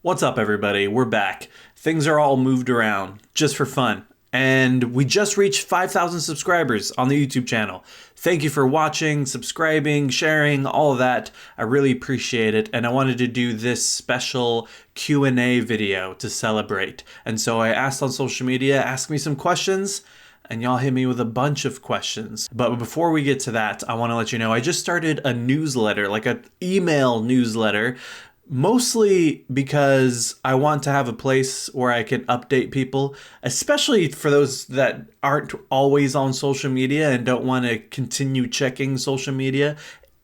What's up, everybody? We're back. Things are all moved around just for fun. And we just reached 5,000 subscribers on the YouTube channel. Thank you for watching, subscribing, sharing, all of that. I really appreciate it. And I wanted to do this special Q&A video to celebrate. And so I asked on social media, ask me some questions. And y'all hit me with a bunch of questions. But before we get to that, I want to let you know I just started a newsletter, like an email newsletter, mostly because I want to have a place where I can update people, especially for those that aren't always on social media and don't want to continue checking social media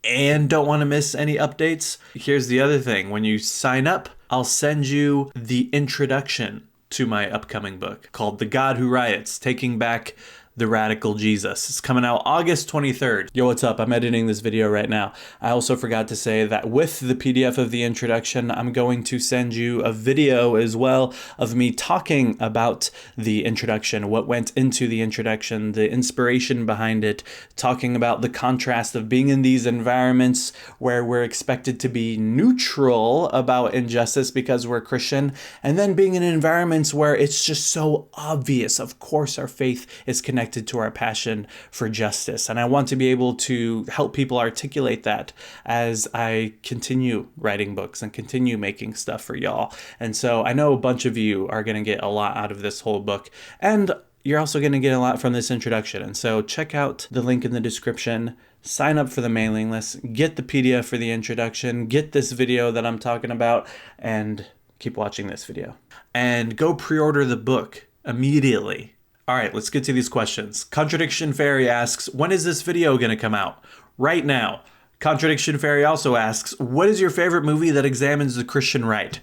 and don't want to miss any updates. Here's the other thing. When you sign up, I'll send you the introduction to my upcoming book called The God Who Riots, Taking Back the Radical Jesus. It's coming out August 23rd. Yo, what's up? I'm editing this video right now. I also forgot to say that with the PDF of the introduction, I'm going to send you a video as well of me talking about the introduction, what went into the introduction, the inspiration behind it, talking about the contrast of being in these environments where we're expected to be neutral about injustice because we're Christian, and then being in environments where it's just so obvious. Of course, our faith is connected to our passion for justice. And I want to be able to help people articulate that as I continue writing books and continue making stuff for y'all. And so I know a bunch of you are going to get a lot out of this whole book. And you're also going to get a lot from this introduction. And so check out the link in the description. Sign up for the mailing list. Get the PDF for the introduction. Get this video that I'm talking about. And keep watching this video. And go pre-order the book immediately. All right, let's get to these questions. Contradiction Fairy asks, when is this video going to come out? Right now. Contradiction Fairy also asks, what is your favorite movie that examines the Christian right?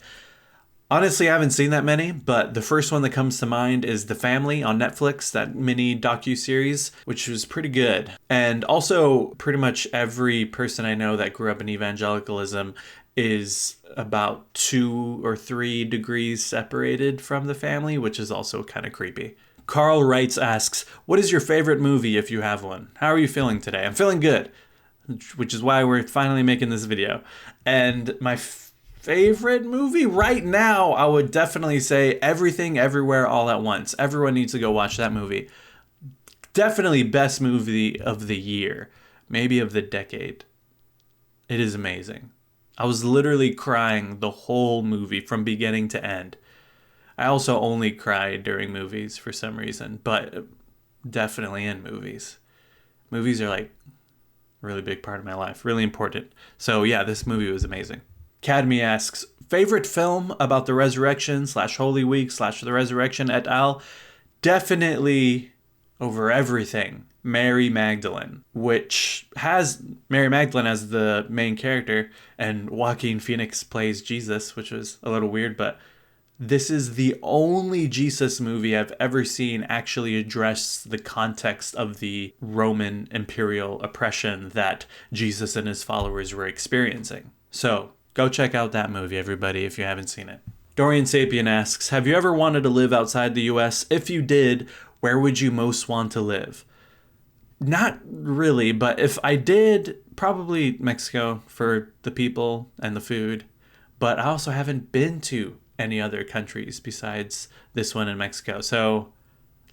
Honestly, I haven't seen that many, but the first one that comes to mind is The Family on Netflix, that mini docuseries, which was pretty good. And also, pretty much every person I know that grew up in evangelicalism is about 2 or 3 degrees separated from the family, which is also kind of creepy. Carl Wrights asks, what is your favorite movie if you have one? How are you feeling today? I'm feeling good, which is why we're finally making this video. And my favorite movie right now, I would definitely say Everything Everywhere All at Once. Everyone needs to go watch that movie. Definitely best movie of the year, maybe of the decade. It is amazing. I was literally crying the whole movie from beginning to end. I also only cry during movies for some reason, but definitely in movies. Movies are like a really big part of my life, really important. So yeah, this movie was amazing. Cadme asks, favorite film about the resurrection / Holy Week / the resurrection et al. Definitely over everything, Mary Magdalene, which has Mary Magdalene as the main character, and Joaquin Phoenix plays Jesus, which was a little weird, but this is the only Jesus movie I've ever seen actually address the context of the Roman imperial oppression that Jesus and his followers were experiencing. So go check out that movie, everybody, if you haven't seen it. Dorian Sapien asks, have you ever wanted to live outside the US? If you did, where would you most want to live? Not really, but if I did, probably Mexico for the people and the food. But I also haven't been to any other countries besides this one in Mexico. So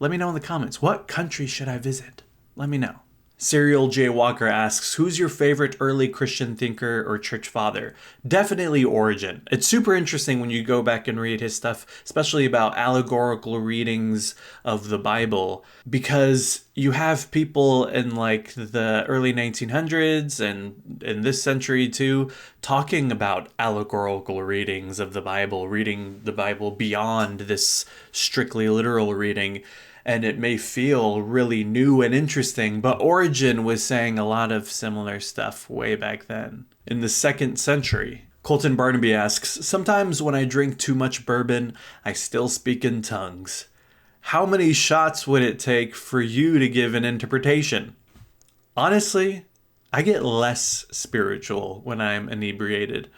let me know in the comments, what country should I visit? Let me know. Serial J. Walker asks, who's your favorite early Christian thinker or church father? Definitely Origen. It's super interesting when you go back and read his stuff, especially about allegorical readings of the Bible, because you have people in like the early 1900s and in this century too, talking about allegorical readings of the Bible, reading the Bible beyond this strictly literal reading. And it may feel really new and interesting, but Origen was saying a lot of similar stuff way back then, in the 2nd century. Colton Barnaby asks, sometimes when I drink too much bourbon, I still speak in tongues. How many shots would it take for you to give an interpretation? Honestly, I get less spiritual when I'm inebriated,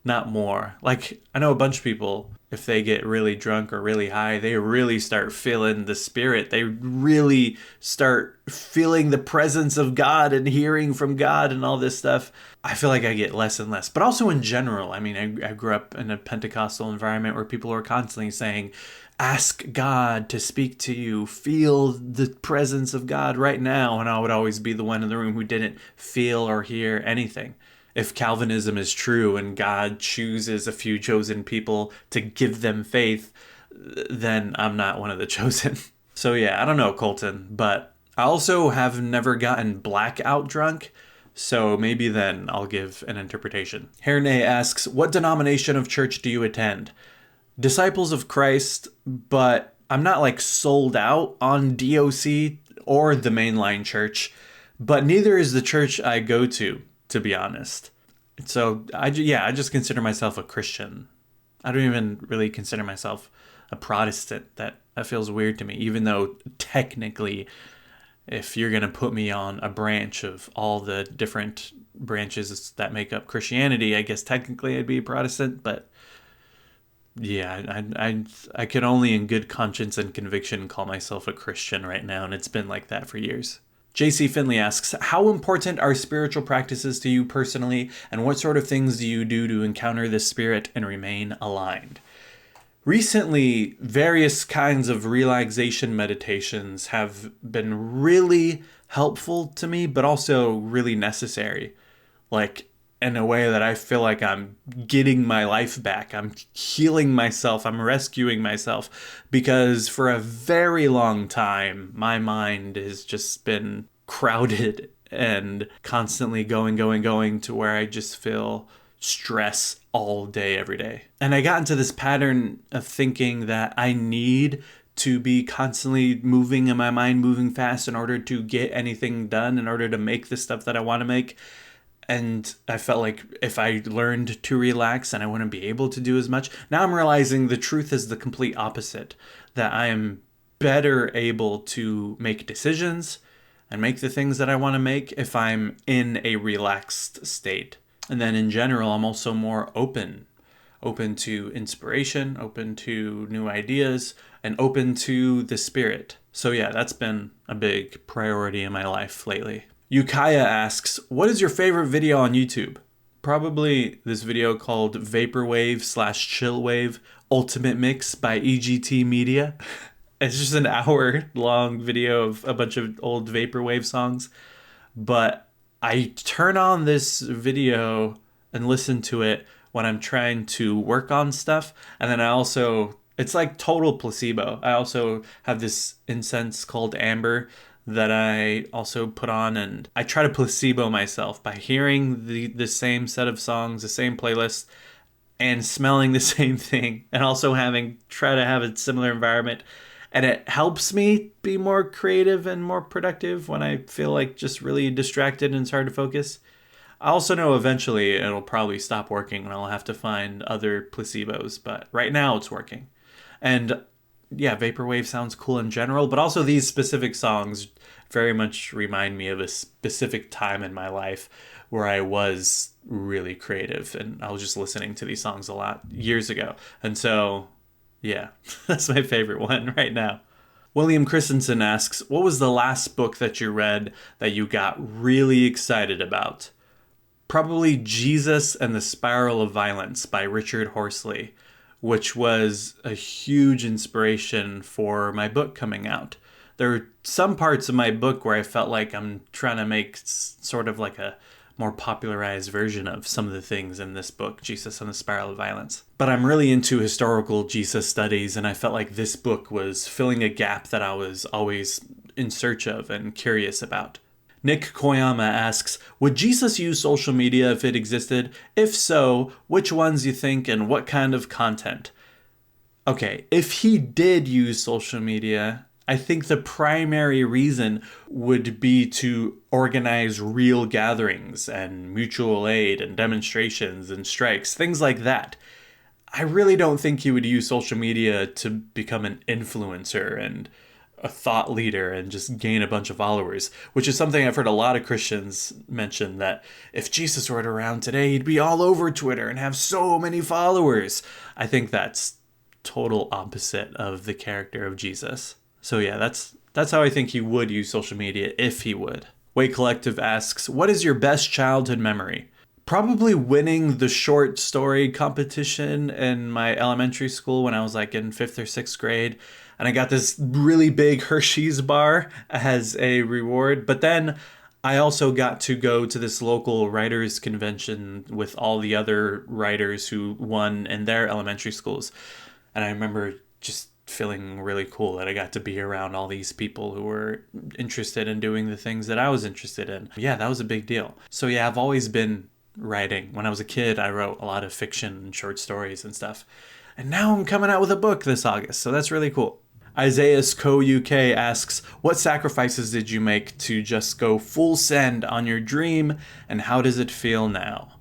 not more. Like, I know a bunch of people if they get really drunk or really high, they really start feeling the Spirit. They really start feeling the presence of God and hearing from God and all this stuff. I feel like I get less and less. But also in general, I mean, I grew up in a Pentecostal environment where people were constantly saying, ask God to speak to you, feel the presence of God right now. And I would always be the one in the room who didn't feel or hear anything. If Calvinism is true and God chooses a few chosen people to give them faith, then I'm not one of the chosen. So yeah, I don't know, Colton, but I also have never gotten blackout drunk, so maybe then I'll give an interpretation. Hernay asks, what denomination of church do you attend? Disciples of Christ, but I'm not like sold out on DOC or the mainline church, but neither is the church I go to be honest. So I just consider myself a Christian. I don't even really consider myself a Protestant. That feels weird to me, even though technically, if you're going to put me on a branch of all the different branches that make up Christianity, I guess technically I'd be a Protestant, but yeah, I could only in good conscience and conviction call myself a Christian right now, and it's been like that for years. JC Finley asks, how important are spiritual practices to you personally, and what sort of things do you do to encounter the Spirit and remain aligned? Recently, various kinds of relaxation meditations have been really helpful to me, but also really necessary. Like, in a way that I feel like I'm getting my life back. I'm healing myself. I'm rescuing myself. Because for a very long time, my mind has just been crowded and constantly going to where I just feel stress all day, every day. And I got into this pattern of thinking that I need to be constantly moving in my mind, moving fast in order to get anything done, in order to make the stuff that I want to make. And I felt like if I learned to relax, and I wouldn't be able to do as much. Now I'm realizing the truth is the complete opposite, that I am better able to make decisions and make the things that I want to make if I'm in a relaxed state. And then in general, I'm also more open to inspiration, open to new ideas, and open to the Spirit. So yeah, that's been a big priority in my life lately. Yukaya asks, what is your favorite video on YouTube? Probably this video called Vaporwave/Chillwave Ultimate Mix by EGT Media. It's just an hour-long video of a bunch of old Vaporwave songs. But I turn on this video and listen to it when I'm trying to work on stuff. And then it's like total placebo. I also have this incense called Amber that I also put on, and I try to placebo myself by hearing the same set of songs, the same playlist, and smelling the same thing, and also try to have a similar environment. And it helps me be more creative and more productive when I feel like just really distracted and it's hard to focus. I also know eventually it'll probably stop working and I'll have to find other placebos, but right now it's working. And yeah, Vaporwave sounds cool in general, but also these specific songs very much remind me of a specific time in my life where I was really creative and I was just listening to these songs a lot years ago. And so, yeah, that's my favorite one right now. William Christensen asks, what was the last book that you read that you got really excited about? Probably Jesus and the Spiral of Violence by Richard Horsley, which was a huge inspiration for my book coming out. There are some parts of my book where I felt like I'm trying to make sort of like a more popularized version of some of the things in this book, Jesus and the Spiral of Violence. But I'm really into historical Jesus studies, and I felt like this book was filling a gap that I was always in search of and curious about. Nick Koyama asks, would Jesus use social media if it existed? If so, which ones you think and what kind of content? Okay, if he did use social media, I think the primary reason would be to organize real gatherings and mutual aid and demonstrations and strikes, things like that. I really don't think he would use social media to become an influencer and a thought leader and just gain a bunch of followers, which is something I've heard a lot of Christians mention, that if Jesus were around today, he'd be all over Twitter and have so many followers. I think that's total opposite of the character of Jesus. So yeah, that's how I think he would use social media if he would. Way Collective asks, what is your best childhood memory? Probably winning the short story competition in my elementary school when I was like in 5th or 6th grade. And I got this really big Hershey's bar as a reward. But then I also got to go to this local writers convention with all the other writers who won in their elementary schools. And I remember just feeling really cool that I got to be around all these people who were interested in doing the things that I was interested in. Yeah, that was a big deal. So yeah, I've always been writing. When I was a kid, I wrote a lot of fiction and short stories and stuff. And now I'm coming out with a book this August, so that's really cool. Isaiah's Co UK asks, what sacrifices did you make to just go full send on your dream, and how does it feel now?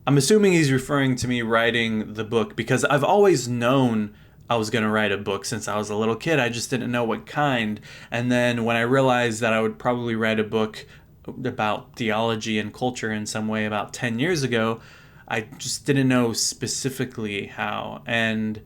I'm assuming he's referring to me writing the book, because I've always known I was going to write a book since I was a little kid. I just didn't know what kind. And then when I realized that I would probably write a book about theology and culture in some way about 10 years ago, I just didn't know specifically how. And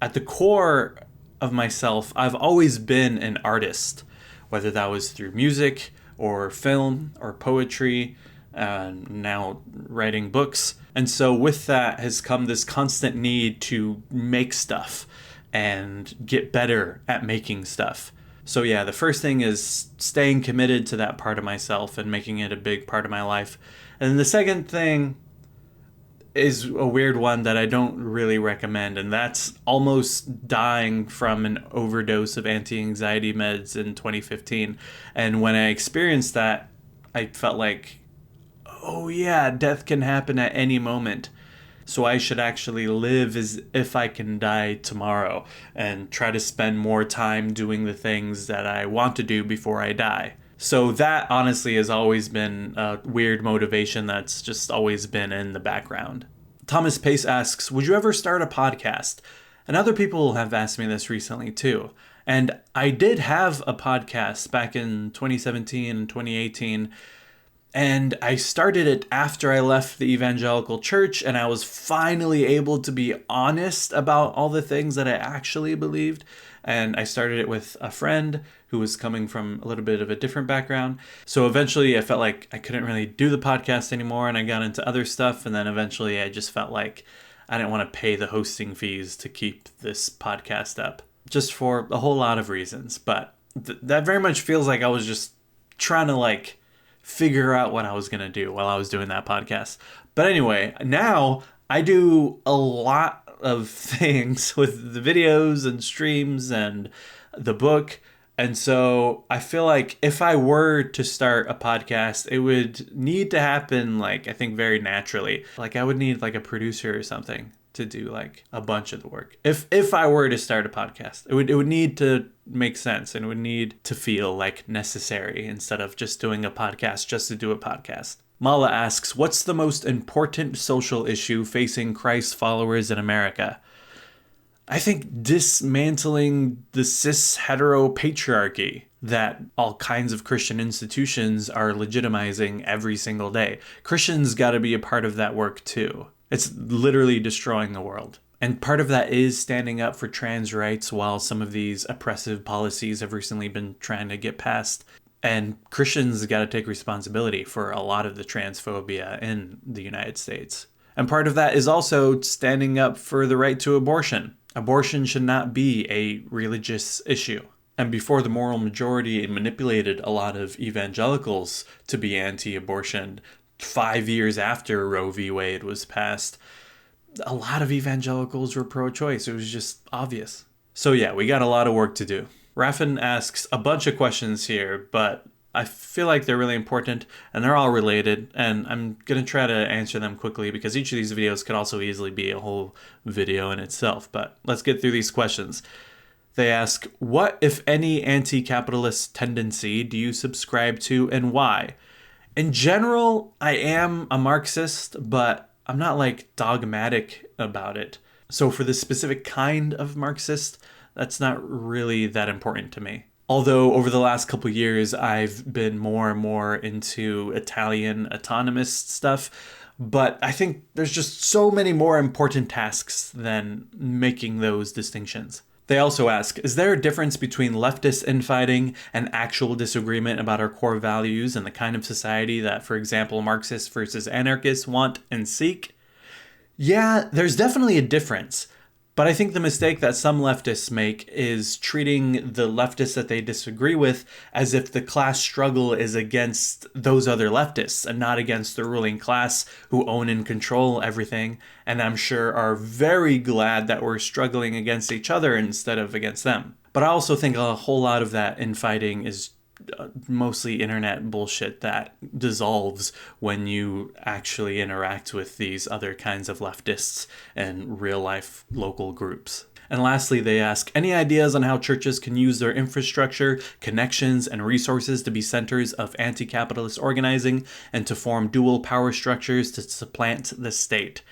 at the core of myself, I've always been an artist, whether that was through music or film or poetry, now writing books. And so with that has come this constant need to make stuff and get better at making stuff. So yeah, the first thing is staying committed to that part of myself and making it a big part of my life. And then the second thing is a weird one that I don't really recommend, and that's almost dying from an overdose of anti-anxiety meds in 2015. And when I experienced that, I felt like, oh yeah, death can happen at any moment. So I should actually live as if I can die tomorrow and try to spend more time doing the things that I want to do before I die. So that honestly has always been a weird motivation that's just always been in the background. Thomas Pace asks, would you ever start a podcast? And other people have asked me this recently too. And I did have a podcast back in 2017 and 2018. And I started it after I left the evangelical church, and I was finally able to be honest about all the things that I actually believed. And I started it with a friend who was coming from a little bit of a different background. So eventually I felt like I couldn't really do the podcast anymore, and I got into other stuff. And then eventually I just felt like I didn't want to pay the hosting fees to keep this podcast up, just for a whole lot of reasons. But that very much feels like I was just trying to figure out what I was going to do while I was doing that podcast. But anyway, now I do a lot of things with the videos and streams and the book. And so I feel like if I were to start a podcast, it would need to happen, I think very naturally. I would need a producer or something to do a bunch of the work. If I were to start a podcast, it would need to make sense, and it would need to feel necessary instead of just doing a podcast just to do a podcast. Mala asks, what's the most important social issue facing Christ followers in America? I think dismantling the cis hetero patriarchy that all kinds of Christian institutions are legitimizing every single day. Christians got to be a part of that work too. It's literally destroying the world. And part of that is standing up for trans rights while some of these oppressive policies have recently been trying to get passed. And Christians got to take responsibility for a lot of the transphobia in the United States. And part of that is also standing up for the right to abortion. Abortion should not be a religious issue. And before the moral majority manipulated a lot of evangelicals to be anti-abortion, 5 years after Roe v. Wade was passed, a lot of evangelicals were pro-choice. It was just obvious. So yeah, we got a lot of work to do. Raffin asks a bunch of questions here, but I feel like they're really important and they're all related, and I'm going to try to answer them quickly because each of these videos could also easily be a whole video in itself. But let's get through these questions. They ask, what, if any, anti-capitalist tendency do you subscribe to and why? In general, I am a Marxist, but I'm not dogmatic about it. So for the specific kind of Marxist, that's not really that important to me. Although over the last couple of years, I've been more and more into Italian autonomist stuff, But I think there's just so many more important tasks than making those distinctions. They also ask, is there a difference between leftist infighting and actual disagreement about our core values and the kind of society that, for example, Marxists versus anarchists want and seek? Yeah, there's definitely a difference. But I think the mistake that some leftists make is treating the leftists that they disagree with as if the class struggle is against those other leftists and not against the ruling class who own and control everything, and I'm sure are very glad that we're struggling against each other instead of against them. But I also think a whole lot of that infighting is mostly internet bullshit that dissolves when you actually interact with these other kinds of leftists and real life local groups. And lastly, they ask, any ideas on how churches can use their infrastructure, connections, and resources to be centers of anti-capitalist organizing and to form dual power structures to supplant the state?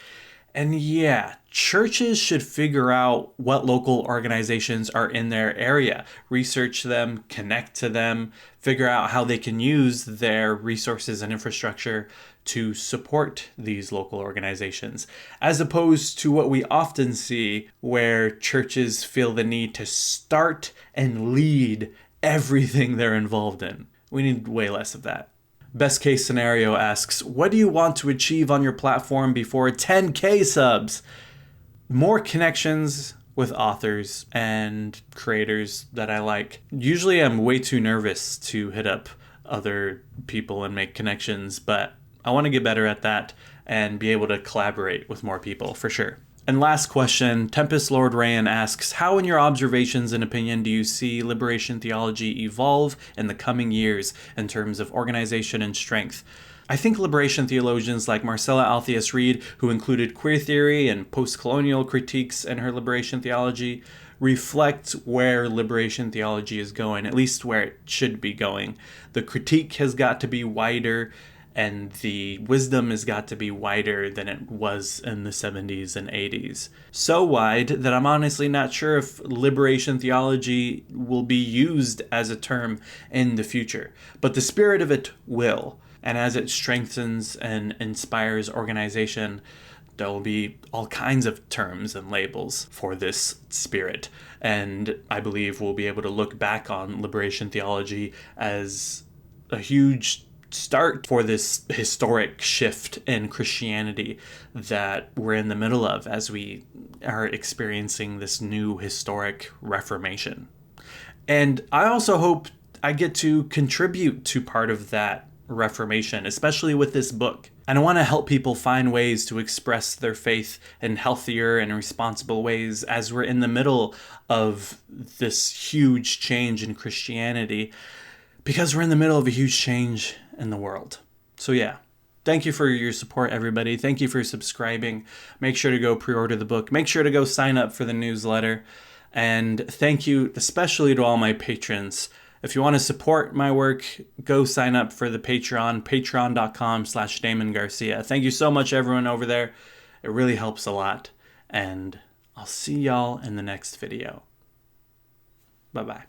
And yeah, churches should figure out what local organizations are in their area, research them, connect to them, figure out how they can use their resources and infrastructure to support these local organizations, as opposed to what we often see where churches feel the need to start and lead everything they're involved in. We need way less of that. Best Case Scenario asks, what do you want to achieve on your platform before 10K subs? More connections with authors and creators that I like. Usually I'm way too nervous to hit up other people and make connections, but I want to get better at that and be able to collaborate with more people for sure. And last question, Tempest Lord Rayan asks, how in your observations and opinion do you see liberation theology evolve in the coming years in terms of organization and strength? I think liberation theologians like Marcella Althaus Reed, who included queer theory and post-colonial critiques in her liberation theology, reflect where liberation theology is going, at least where it should be going. The critique has got to be wider, and the wisdom has got to be wider than it was in the 70s and 80s. So wide that I'm honestly not sure if liberation theology will be used as a term in the future. But the spirit of it will. And as it strengthens and inspires organization, there will be all kinds of terms and labels for this spirit. And I believe we'll be able to look back on liberation theology as a huge start for this historic shift in Christianity that we're in the middle of as we are experiencing this new historic reformation. And I also hope I get to contribute to part of that reformation, especially with this book. And I want to help people find ways to express their faith in healthier and responsible ways as we're in the middle of this huge change in Christianity, because we're in the middle of a huge change in the world. So yeah, thank you for your support, everybody. Thank you for subscribing. Make sure to go pre-order the book. Make sure to go sign up for the newsletter. And thank you especially to all my patrons. If you want to support my work, go sign up for the Patreon, patreon.com/Damon Garcia. Thank you so much, everyone over there. It really helps a lot. And I'll see y'all in the next video. Bye-bye.